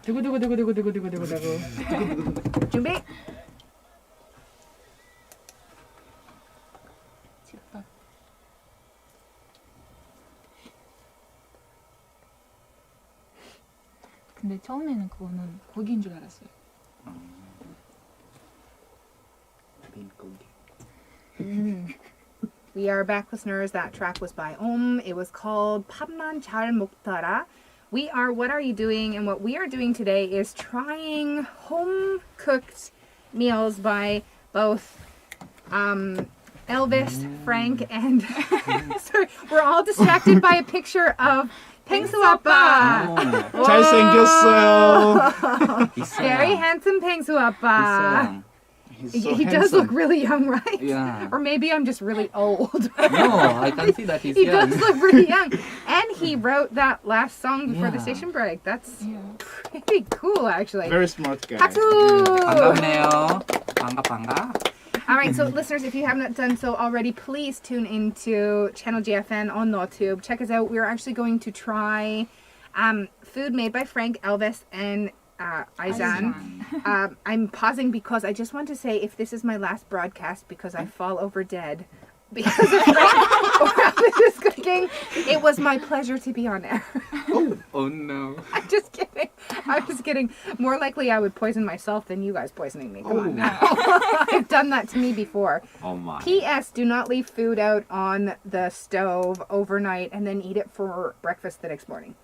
두구두구두구두구두구두구두구. 준비. 집밥. 근데 처음에는 그거는 고기인 줄 알았어요. Bean cookie. We are back, listeners. That track was by It was called 밥만 잘 먹더라. What are you doing? And what we are doing today is trying home-cooked meals by both Elvis, Frank, and sorry, we're all distracted by a picture of 펭수 아빠. 잘생겼어요. He's so Very young. handsome 펭수 He's so 아빠. young. He's so He does handsome. look really young, right? Yeah. Or maybe I'm just really old. No, I can see that he's He young. does look pretty young. And he wrote that last song before the Yeah. station break. That's Yeah. pretty cool, actually. Very smart guy. 박수! 반갑네요. 반가. All right, so listeners, if you have not done so already, please tune into Channel GFN on YouTube. Check us out. We're actually going to try food made by Frank, Elvis, and Aizan. I'm pausing because I just want to say if this is my last broadcast because I fall over dead because of Frank or Elvis's cooking, it was my pleasure to be on air. Oh no. I'm just kidding. I'm just kidding. More likely I would poison myself than you guys poisoning me. Come on now. I've done that to me before. Oh my. P.S. Do not leave food out on the stove overnight and then eat it for breakfast the next morning.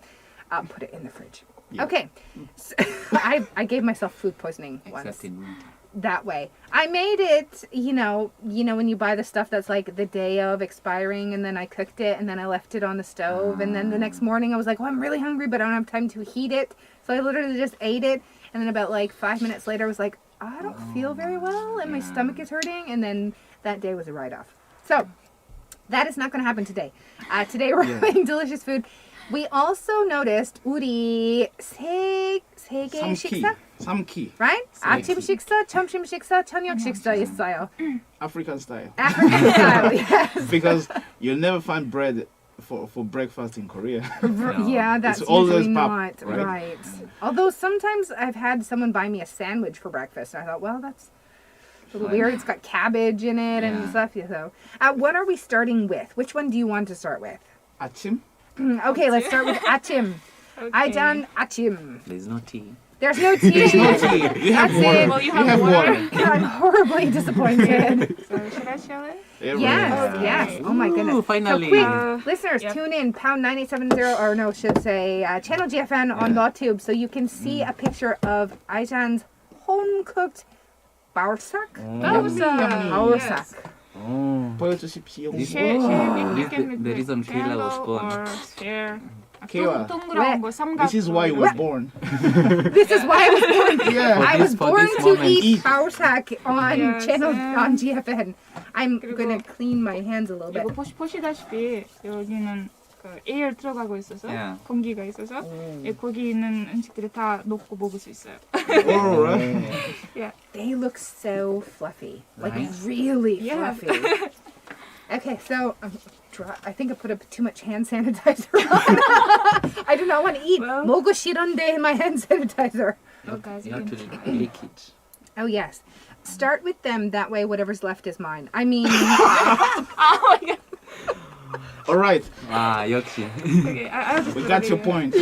Put it in the fridge. Yeah. Okay. So, I gave myself food poisoning once. Except in winter. That way. I made it, you know when you buy the stuff that's like the day of expiring and then I cooked it and then I left it on the stove and then the next morning I was like, oh, I'm really hungry but I don't have time to heat it. So I literally just ate it and then about like 5 minutes later I was like, I don't feel very well and my stomach is hurting and then that day was a write-off. So that is not going to happen today. Today we're having delicious food. We also noticed 우리 세 개의 식사? 3키. Right? 아침 식사, 점심 식사, 저녁 식사 있어요. African style. African style, yes. Because you'll never find bread for breakfast in Korea. Yeah, that's It's always usually pop, not right? right. Although sometimes I've had someone buy me a sandwich for breakfast, and I thought, well, that's a little weird. It's got cabbage in it and Yeah. stuff. So, what are we starting with? Which one do you want to start with? 아침? Okay, let's start with 아침. Okay. 아이잔 아침. There's no tea. There's no tea. We have That's water. it. Well, you We have have water. water. I'm horribly disappointed. So should I show it? Yes, Okay. yes. Oh my Ooh, goodness. finally. So quick, Uh, listeners, yep. tune in, pound 9870, or no, should say, Channel GFN on YouTube, so you can see a picture of Aijan's home-cooked baosak. Baosak. Oh. 보여주십시오. This- Share, This you is can the reason Kayla was born. or share. Kayla, 동그란 거 삼각. this is why you were born. This is why I was born. Yeah. I was for born this to moment. eat baosak on Yes, Channel yeah. on GFN. I'm 그리고- gonna clean my hands a little bit. 이거 보시다시피 여기는 그 에어 들어가고 있어서 Yeah. 공기가 있어서 이 거기 있는 음식들이 다 녹고 먹을 수 있어요. Alright. They look so fluffy, like Right? really Yeah. fluffy. Okay, so I think I put up too much hand sanitizer on. I do not want to eat. Well- 먹고 싫은데 my hand sanitizer. Oh, guys, You you have can to lick it. Oh yes, start with them. That way, whatever's left is mine. I mean, Oh my god. All right, 아 역시. Okay, I'll just we put got it your here. point.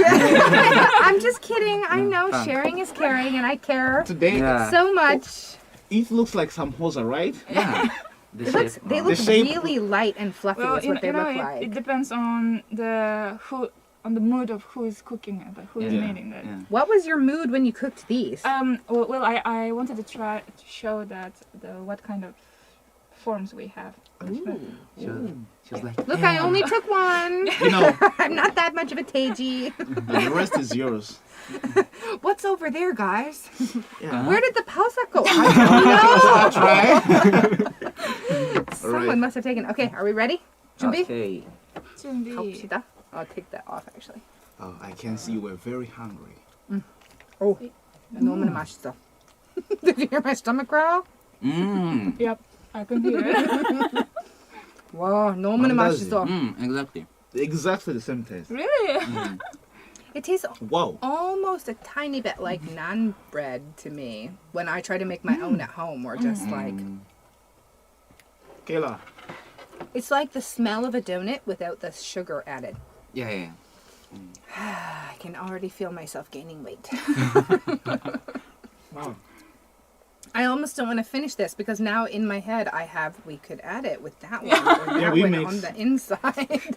I'm just kidding. I know Fun. sharing is caring, and I care Today, Yeah. so much. it looks like some holes, right? Yeah. The They shape. look The shape- really light and fluffy. Well, is what they look it like. depends on the mood of who is cooking it, who is Yeah. making it. Yeah. What was your mood when you cooked these? Well, I wanted to try to show that what kind of forms we have. She was like. Look, I only took one. You know, I'm not that much of a teji. the rest is yours. What's over there, guys? Yeah. Where did the pausa go? I don't know. Try. Someone must have taken. Okay, are we ready? 준비? Okay. 준비. 가봅시다. I'll take that off actually. Oh, I can see you were very hungry. Oh, 너무나 맛있어. Did you hear my stomach growl? Yep, I can hear it. 와, 너무나 만다지. 맛있어. Exactly. Exactly the same taste. Really? It tastes Wow. almost a tiny bit like naan bread to me when I try to make my own at home, or just like Kayla, it's like the smell of a donut without the sugar added. Yeah, yeah. I can already feel myself gaining weight. wow. I almost don't want to finish this because now in my head I have we could add it with that one or Yeah, that we one mix. on the inside.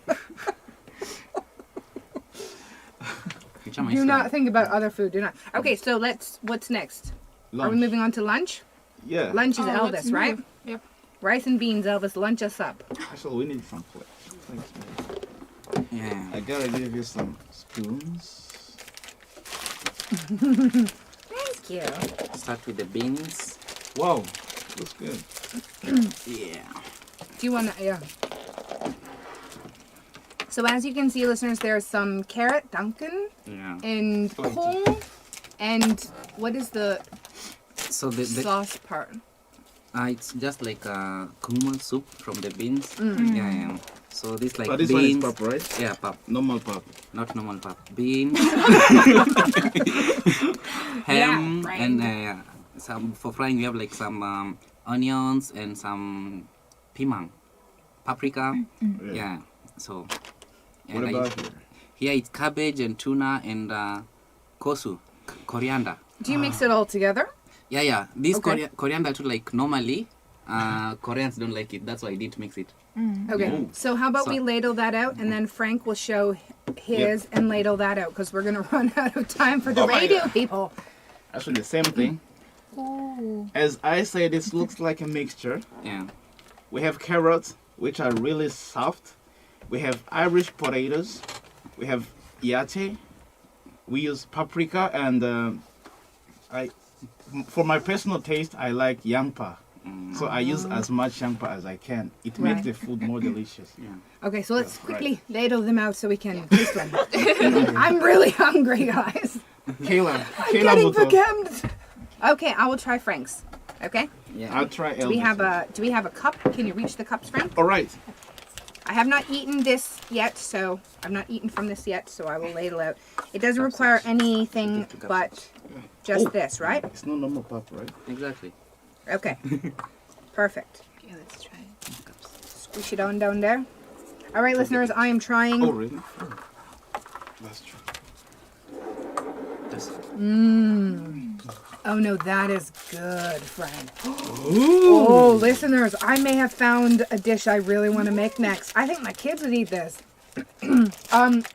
Do not think about other food. Do not. Okay, so what's next? Lunch. Are we moving on to lunch? Yeah. Lunch is Oh, let's Elvis, right? move. Yep. Rice and beans, Elvis, lunch us up. Actually, we need some plates. Thanks, man. Yeah. I gotta give you some spoons. Thank you. Start with the beans. Wow, looks good. Yeah. Do you want to, yeah. So as you can see, listeners, there's some carrot, Duncan, Yeah. and coal, and what is the So the sauce part? it's just like a kumul soup from the beans. Mm. Yeah, yeah. So this like But this one is beans. pop, right? Yeah, pap. Normal pop. Not normal pap. Beans. Ham Yeah, and some for frying. We have like some onions and some pimang, paprika. Yeah. So. What and about here? here it's cabbage and tuna and kosu, coriander. Do you mix it all together? Yeah, yeah. This Okay. coriander too, like normally, Koreans don't like it. That's why I didn't mix it. Okay. Ooh. So how about So- we ladle that out, and then Frank will show his and ladle that out because we're gonna run out of time for the Oh my radio God. people. Actually, the same thing. As I say, this looks like a mixture. Yeah. We have carrots, which are really soft. We have Irish potatoes. We have yache. We use paprika, and for my personal taste, I like yangpa. So I use as much yangpa as I can. It makes Right. the food more delicious. Okay, so let's Yeah, quickly ladle them out so we can taste them. I'm really hungry, guys. Kayla, Getting buto. verklempt. Okay, I will try Frank's. Okay. Yeah. I'll try Do we Elvis. have a cup? Can you reach the cups, Frank? All right. I have not eaten this yet, so I've not eaten from this yet, so I will ladle out. It doesn't require anything but just this, right? It's not normal pop, right? Exactly. Okay. Perfect. Okay, let's try it. Squish it on down there. All right, listeners, I am trying. Oh, really? That's true. Just Oh no, that is good, Frank. Oh, listeners, I may have found a dish I really want to make next. I think my kids would eat this.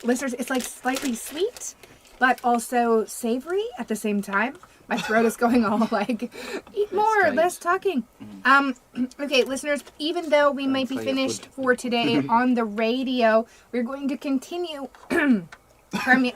Listeners, it's like slightly sweet, but also savory at the same time. My throat is going all like, eat more, try it. less talking. Okay, listeners, even though we might be try your finished food. for today on the radio, we're going to continue. Pardon me.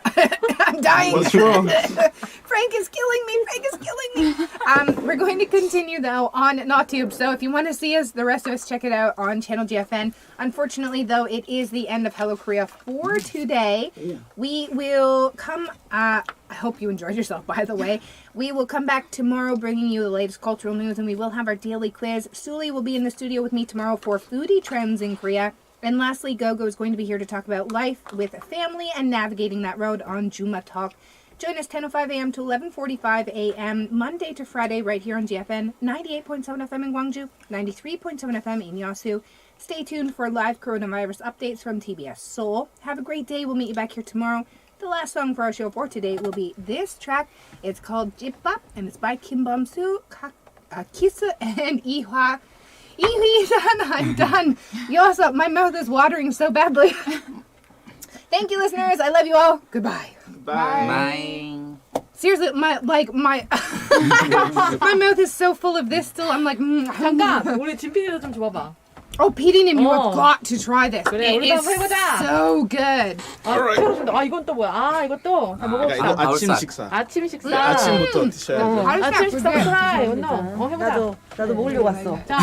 I'm dying. What's wrong? Frank is killing me. Frank is killing me. We're going to continue though on NotTube. So if you want to see us, the rest of us, check it out on channel GFN. Unfortunately, though, it is the end of Hello Korea for today. We will come. I hope you enjoyed yourself. By the way, we will come back tomorrow, bringing you the latest cultural news, and we will have our daily quiz. Suli will be in the studio with me tomorrow for foodie trends in Korea. And lastly, Gogo is going to be here to talk about life with a family and navigating that road on Juma Talk. Join us 10:05 a.m. to 11:45 a.m. Monday to Friday right here on GFN 98.7 FM in Gwangju, 93.7 FM in Yeosu, Stay tuned for live coronavirus updates from TBS Seoul. Have a great day. We'll meet you back here tomorrow. The last song for our show for today will be this track. It's called Jipbap, and it's by Kim Bum-soo, Kiss, and Ihwa. I'm done. Yosa, my mouth is watering so badly. Thank you, listeners. I love you all. Goodbye. Bye. Seriously, my my mouth is so full of this still. I'm like, 잠깐 우리 진피디도 좀 줘봐봐. Oh, PD님, you Oh. have got to try this. 그래, It 우리도 is 한번 해보자. so good. 아 이건 또 뭐야? 아 이것도 다 먹어보자. 이거 아침 바울살. 식사. 아침 식사. 아침부터 드셔야 돼요. How does 아침 that 식사 prevent? 트라이. 해보자. 나도 먹으려고 왔어. 자,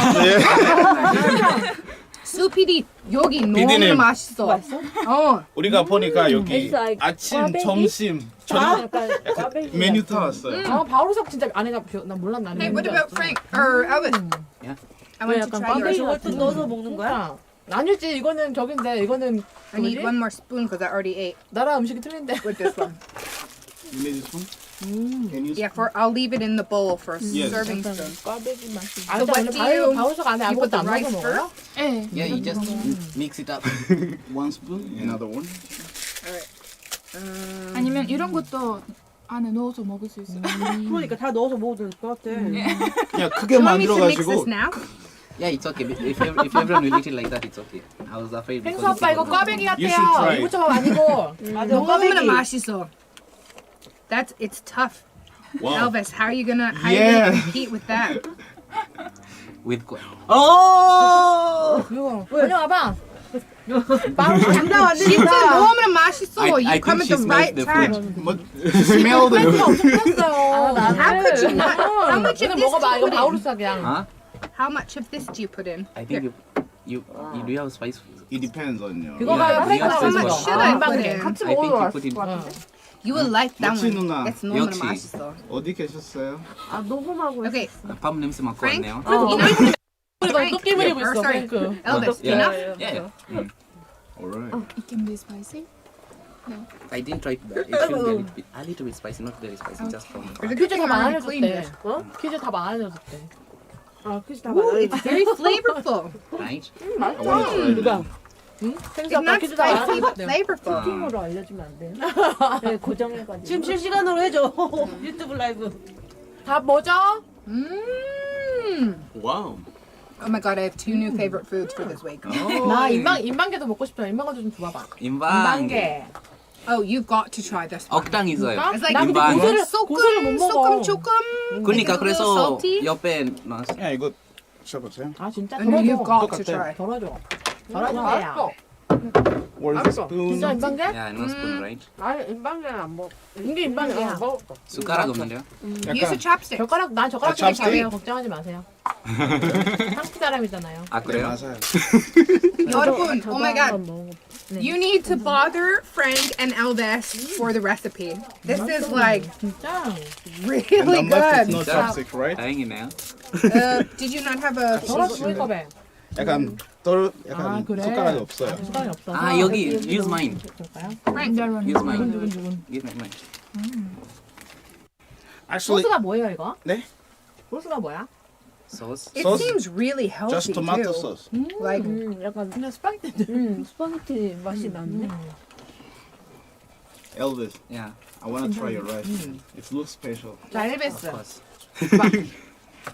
수 PD 여기 너무 PD님. 맛있어. 어. 우리가 보니까 여기 It's like 아침, 꽈배기? 점심, 저녁 약간 꽈배기 메뉴 다 왔어요. 아 바우르석 진짜 아내가 난 몰랐나. Hey, what about Frank or Elvis? Yeah. I want to 약간 try yours. 꽈배기 같은 넣어서 먹는 거야? 거야? 아니지 이거는 저긴데 이거는 I need 뭐지? one more spoon because I already ate 나라 음식이 틀린데. with this one. You need this one? Can you? Yeah, I'll leave it in the bowl for Yes. serving spoon. 꽈배기 맛이. 아 근데 what 오늘 do you- 바우르석 안에 you put 아무것도 the 안 rice 넣어서 먹어요? 네. Yeah, you just mix it up. One spoon, another one. 아니면 이런 것도 안에 넣어서 먹을 수 있어요. 그러니까 다 넣어서 먹어도 될 것 같아. 그냥 크게 You want me to mix 만들어가지고 this now? Yeah, it's okay. If everyone will eat it like that, it's okay. I was afraid because 펭수 아빠 이거 꽈배기 You should 같아요. try. 이거처럼 아니고. 맞아, 너무나 꽈배기. 맛있어. It's tough. wow. Elvis, how are you gonna Yeah. compete with that? with 이거 그냥 와봐. 장난 진짜 너무나 맛있어. I You come think at she the smells right the time. food. But smell the 엄청 탔어요. How could you not? How much of 이거 this 먹어봐. do you 이거 put in? 바우르석이야. Huh? How much of this do you put in? I think you do you have spice? It depends on you. 그거가 Yeah, we have 펭수 this 아빠 one. should I put 인방개. in? 같이 I think 먹으러 you 왔을 put in. 것 같은데. You will like that 역시 one. 누나. That's 너무나 역시. 맛있어. 어디 계셨어요? 아 녹음하고 Okay, 밥 냄새 맡고 Frank? 왔네요. You know, 우리가 또 끼부리고 Or 있어. sorry. 펭수. Elvis, Yeah. enough? Yeah. Alright. It can be spicy. I didn't try it. It should be a little bit spicy, not very spicy, just from. There's a 퀴즈 good 다 thing I already cleaned 많아졌대. it. 어? 퀴즈 다 많아졌대. 아 그치 다 Ooh, 많아. it's very flavorful. Right? I want to try 누가? it. 응? It's 펭수 아빠 not 퀴즈 다 spicy, but 많아졌대. flavorful. 팀으로 알려주면 안 돼? 네 고정해가지고. 지금 실시간으로 해줘. 유튜브 라이브. 다 뭐죠? Wow. Oh my god, I have two new favorite foods for this week. 나 인방개도 먹고 싶다. 인방개도 좀 줘봐봐. 인방. 인방개. Oh, you've got to try this one. 억당 있어요. It's like 나 근데 인방. 고수를 못 먹어. 조금. 그러니까 It's a 그래서 little salty. 옆에 넣었어. 야 이거 드셔보세요. 아 진짜 And you've 덜어줘. got to try. 덜어줘. 덜어줘야. Where's the spoon? 진짜 인방개? Yeah, no spoon, right? 아니 인방개는 안 먹. 이게 인방개야. 먹었어. 숟가락 없는데요? Use a 약간 chopstick. 젓가락 난 젓가락 아, 되게 찹스틱? 잘해요. 걱정하지 마세요. 한국 사람이잖아요. 아 그래요? 맞아요. 여러분, oh my god. 한번 먹어. You need to bother Frank and Elvis for the recipe. This is like 진짜. And really the left is good. no chopstick, right? 다행이네요. Did you not have a 덜어줘 소리컵에. 약간 약간 그래. 숟가락이 없어요. 숟가락이 없어서. 아 여기 use mine. 볼까요? Frank? Use mine. 두근두근. Give me mine. Actually, 소스가 뭐예요 이거? 네? 소스가 뭐야? Sauce. It Sauce? seems really healthy Just tomato too. sauce. Like 약간 그냥 스파게티. 스파게티 맛이 나네. Elvis, Yeah, I want to try your rice. It looks special. 자 of 엘베스. course.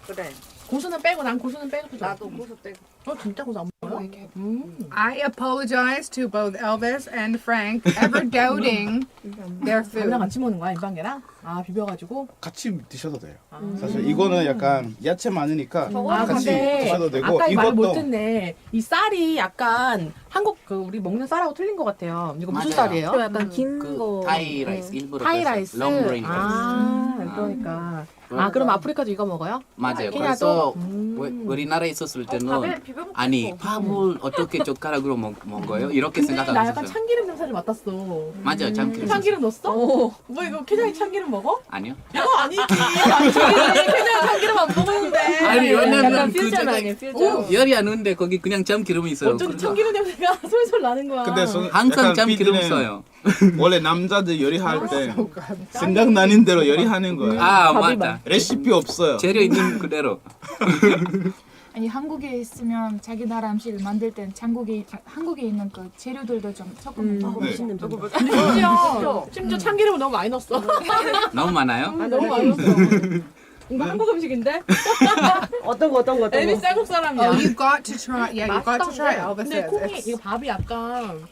그래. 고수는 빼고 난 고수는 빼고 줘. 나도 고수 떼고. 진짜 고수 안 먹어요? I apologize to both Elvis and Frank ever doubting their food. 밥이랑 같이 먹는 거야 인방개랑? 아 비벼가지고. 같이 드셔도 돼요. 사실 이거는 약간 야채 많으니까 아 같이 근데 드셔도 되고 아까 이 말을 못 이것도 듣네. 이 쌀이 약간 한국 그 우리 먹는 쌀하고 틀린 것 같아요. 이거 무슨 맞아요. 쌀이에요? 또 약간 긴 그 거. 타이 라이스 일부러 타이 그래서 라이스. long grain rice. 아 그러니까. 아 그럼 아프리카도 이거 먹어요? 맞아요. 케냐도? 그래서 우리나라에 있었을 밥에 때는 비벼 먹고 아니 싶어. 밥을 어떻게 젓가락으로 먹어요? 이렇게 근데 나 생각하고 약간 있었어요. 참기름 냄새를 맡았어. 맞아요, 참기름. 참기름 넣었어? 뭐 이거 케냐이 참기름 먹어? 아니요. 이거 아니지. 케냐이 참기름 안 먹었는데. 아니 왜냐면 약간 그 퓨전 저기 아니에요 퓨전. 열이 안 오는데 거기 그냥 참기름이 있어요. 어쩐지 그래서 참기름 냄새가 솔솔 나는 거야. 근데 항상 약간 참기름 피디는 써요. 원래 남자들 요리할 때 생각나는 대로 요리하는 거야. 아 맞다. 레시피 없어요. 재료 있는 그대로. 아니 한국에 있으면 자기 나라 음식을 만들 땐 한국에 있는 그 재료들도 좀 섞으면 네. 심지어 참기름을 너무 많이 넣었어. 너무 많아요? 너무 많이 넣었어. 이거 한국 음식인데? 어떤 거. 엘비 쌀국 사람이야. Oh, you got to try. Yeah, you got to try 근데 Elvis's. 콩이 It's- 이거 밥이 약간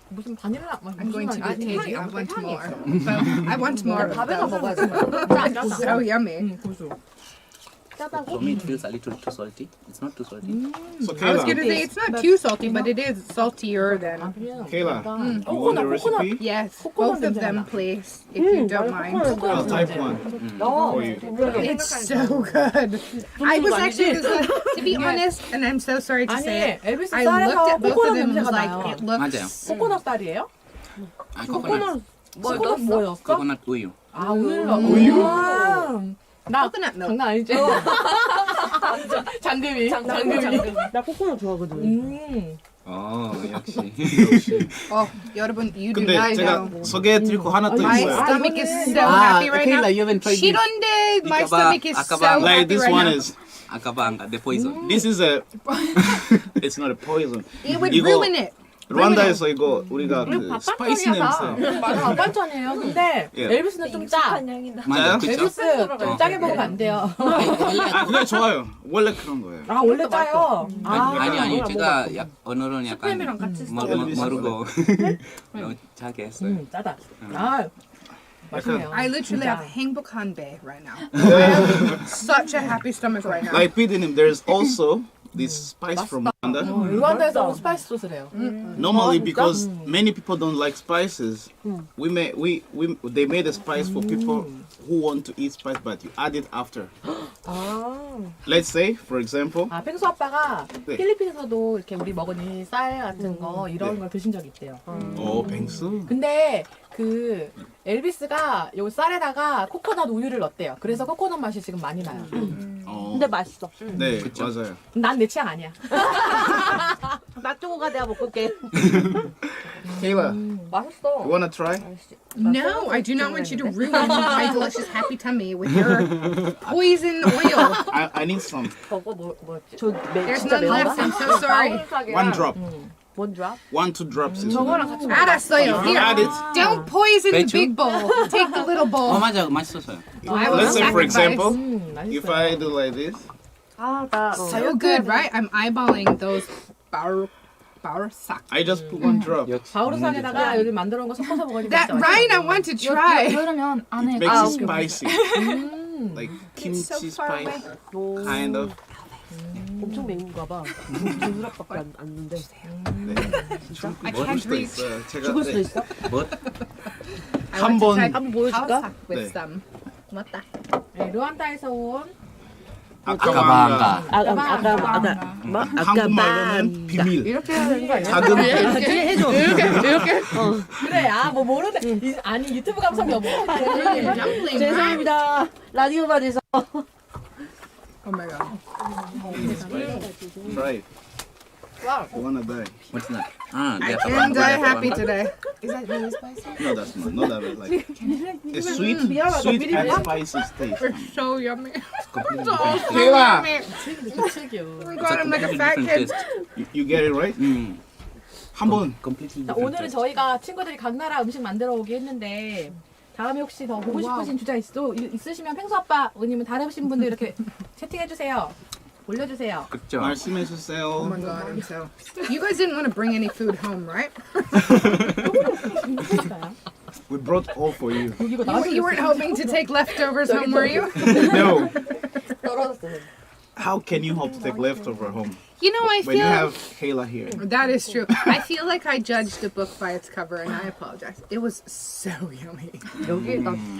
무슨 바닐라 맛. I'm going to 무슨 be 향이 tasty. I 아무튼 want 향이 more. 있어. But I want more. 밥에서 먹어야 돼. It's so yummy. 고소. 짜다고? For me, it feels a little too salty. It's not too salty. So I was Kayla, gonna say it's not too salty, but it is saltier than. Kayla, 약간 you want the recipe? Yes, Coconut both of them, 냄새나. please, if you don't mind. I'll type one for you. It's so good. I was actually, to be honest, and I'm so sorry to say 아니 it, 엘비스 I looked 쌀에서 at both of 코코넛 them and 냄새가 was like, 나요. it looks. 맞아요. 코코넛 쌀이에요? 아, 코코넛. 코코넛 뭐였어? 코코넛 우유. 아 우유. 나 Coconut milk. 장난 아니지? 장금이. 나 코코넛 좋아하거든. 역시. 역시. Oh, 여러분, you do 근데 not 제가 know. 소개해드릴 거 하나 더 My 있어요. stomach is so 아, happy right Kayla, now. you haven't tried this. 싫은데 my 이거 봐, stomach is 아까 so 봐. Like happy this right one now. is. 아까 봐, the poison. This is a. It's not a poison. It would 이거 ruin it. 르완다에서 이거 우리가 이거 그 스파이시 밥반찬이야 냄새. 다. 맞아 밥반찬이에요. 근데 예. 엘비스는 좀 짜. 맞아, 짜요? 그쵸? 엘비스 좀 짜게 먹으면 안 돼요. 아 그냥 좋아요. 원래 그런 거예요. 아 원래 짜요. 아니, 제가 오늘은 약간 스팸이랑 같이 모르고 너무 짜게 했어요. 짜다. 아 맛있네요. I literally have 행복한 배 right now. I have such a happy stomach right now. Like 피디님, there's also this spice from Rwanda. 르완다에서 온 스파이스 소스래요. Normally, because many people don't like spices, they made a spice for people who want to eat spice, but you add it after. Let's say, for example, 아 펭수 아빠가 네. 필리핀에서도 이렇게 우리 먹은 이 쌀 같은 거 이런 네. 걸 드신 적 있대요. 뱅수. 근데 그 엘비스가 요 쌀에다가 코코넛 우유를 넣었대요. 그래서 코코넛 맛이 지금 많이 나요. 근데 맛있어. 네, 맞아요. 난 내 취향 아니야. 나 쪼고 가 내가 먹을게. Kayla, 맛있어. you wanna try? No, I do not want you to ruin my delicious happy tummy with your poison oil. I need some. 저거 뭐였지? There's 진짜 none 매워. left. I'm so sorry. One drop. 원 드랍? 1-2 drops is 저거랑 같이 알았어요. You Here, add it. don't poison the 배추? big bowl. Take the little bowl. 맞아, 맛있었어요. I will Let's say, for sacrifice. example, 맛있어요. if I do like this, So good, right? I'm eyeballing those power sak. I just put one drop. 바우르상에다가 요즘 만들어 놓은 거 섞어서 먹으니까 That 진짜 right? I want to try. 그러면 안에 Makes it spicy. Like It's so kimchi far spice, kind of. 엄청 매운가 봐. 두 드랍밖에 안 넣는데. I 먹을 can't 수도 reach. 있어요. 제가 죽을 수도 있어? 뭐? I 한 want to 번- try 한번 보여줄까? power sak with 네. some. 고맙다. 네, 르완다에서 온 아까방가. 한국말로는 비밀. 이렇게 해야 되는 거 아니야? 작은 해줘. 그래 뭐 모르는데 아니 유튜브 감성이 없어. Dumpling, right? 죄송합니다. 라디오만 해서. Oh my god. Try it. Wow. You wanna die? What's that? 아, I 내가 can die 먹어본 happy 거. today. No, that's not that bad. Like it's sweet 미리 and 봐. spicy taste. It's so yummy. Completely different. Kayla, 책이요. Oh my It's god, a I'm like a completely fat different kid. taste. you get it right? 한번 Completely 자, different 오늘은 taste. 저희가 친구들이 각 나라 음식 만들어 오기 했는데 다음에 혹시 더 보고 싶으신 주제 있으시면 펭수 아빠 아니면 다르신 분들 이렇게 채팅해 주세요. 올려주세요. 그렇죠. 말씀해 Oh 주세요. my god, I'm so. You guys didn't want to bring any food home, right? We brought all for you. 이거 You weren't hoping to take leftovers home, were you? No. 떨어졌어. How can you hope to take leftover home You know, I when you feel have Kayla here? that is true. I feel like I judged a book by its cover, and I apologize. It was so yummy.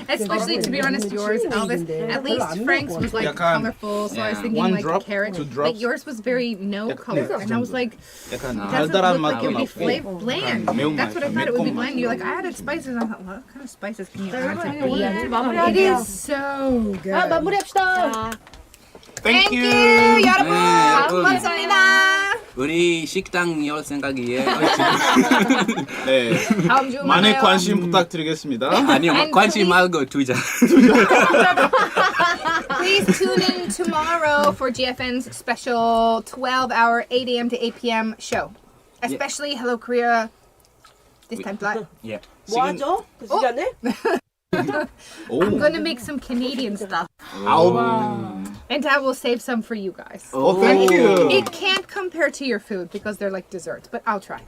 Especially, to be honest, yours, Elvis. At least Frank's was like 약간, colorful, so I was yeah, thinking one like drop, carrot. 2 drops. But yours was very no color, and I was like, 약간 doesn't 달달한 look like 맛도 it would be 나고 bland. 매운맛, That's what I thought it would be 매콤맛. bland. You're like, I added spices, and I thought, what kind of spices can you add to 오늘 beef? It 마무리할게요. is so good. 아 마무리합시다. Thank Thank you. you, 여러분. 네, 고맙습니다. 우리 식당 열 생각이에요. 네. 다음 주 많은 만나요. 관심 부탁드리겠습니다. 아니요, 관심 말고 두자. Please tune in tomorrow for GFN's special 12-hour 8 a.m. to 8 p.m. show. Especially Hello Korea this time flat. Yeah. 뭐 하죠? 그 시간에? I'm gonna make some Canadian stuff. 아우. And I will save some for you guys. Oh, thank you. It can't compare to your food because they're like desserts, but I'll try.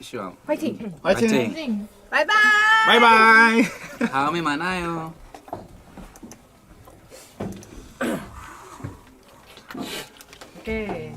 Sure. 화이팅! 화이팅. Bye bye! 바이바이. 다음에 만나요. 네.